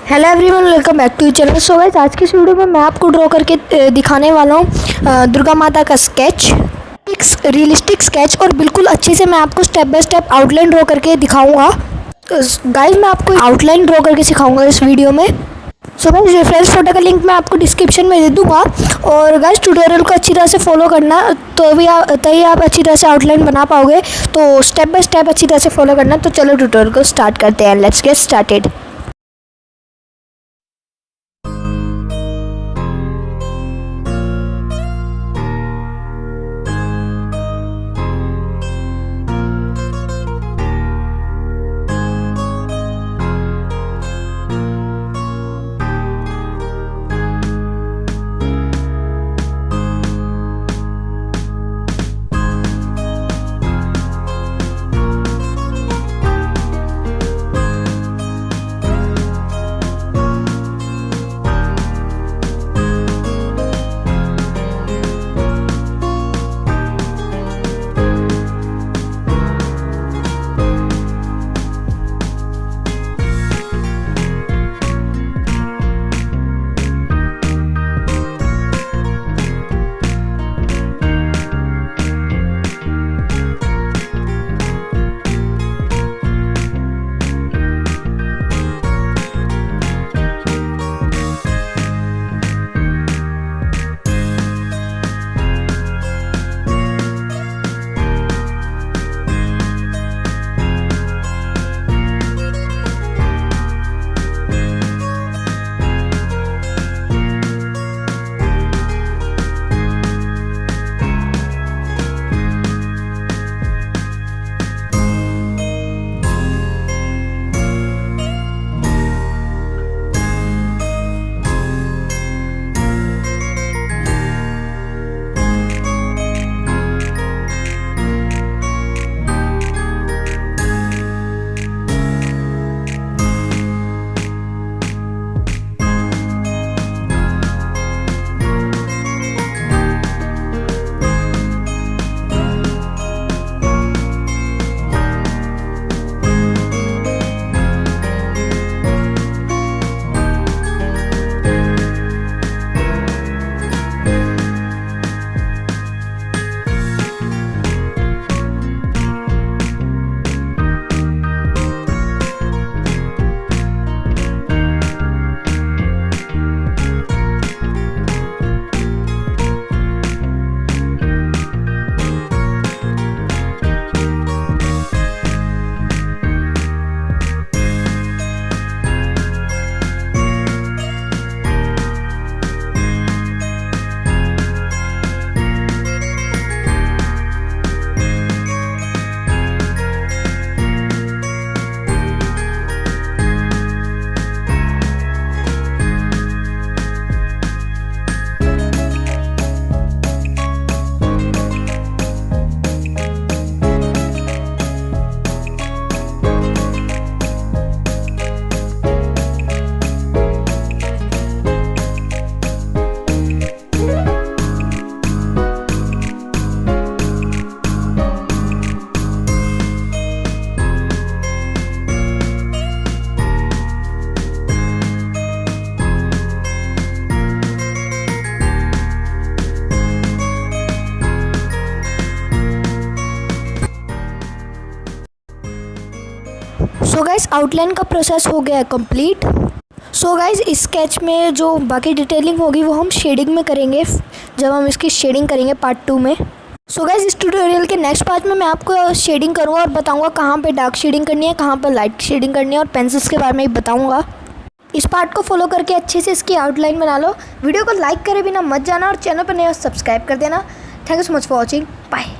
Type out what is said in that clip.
Hello everyone, welcome back to channel. So guys, आज की इस वीडियो में मैं आपको ड्रॉ करके दिखाने वाला हूँ दुर्गा माता का स्केच, एक रियलिस्टिक स्केच, और बिल्कुल अच्छे से मैं आपको step by step outline draw करके दिखाऊंगा। गाइस, मैं आपको आउटलाइन ड्रॉ करके सिखाऊंगा इस वीडियो में। सो गाइस, रेफरेंस फोटो का लिंक मैं आपको डिस्क्रिप्शन में दे दूँगा। और गाइस, ट्यूटोरियल को अच्छी तरह से फॉलो करना, तभी आप अच्छी तरह से आउटलाइन बना पाओगे। तो स्टेप बाय स्टेप अच्छी तरह से फॉलो करना। तो चलो ट्यूटोरियल को स्टार्ट करते हैं। Let's get started. So guys, outline का प्रोसेस हो गया है कंप्लीट। सो गाइस, इस स्केच में जो बाकी डिटेलिंग होगी वो हम शेडिंग में करेंगे, जब हम इसकी शेडिंग करेंगे पार्ट 2 में। सो गाइस, इस ट्यूटोरियल के नेक्स्ट पार्ट में मैं आपको शेडिंग करूँगा और बताऊँगा कहाँ पे डार्क शेडिंग करनी है, कहाँ पर लाइट शेडिंग करनी है, और पेंसिल्स के बारे में भी बताऊँगा। इस पार्ट को फॉलो करके अच्छे से इसकी आउटलाइन बना लो। वीडियो को लाइक करे बिना मत जाना, और चैनल पर नए हो सब्सक्राइब कर देना। Thank you so much for watching. Bye.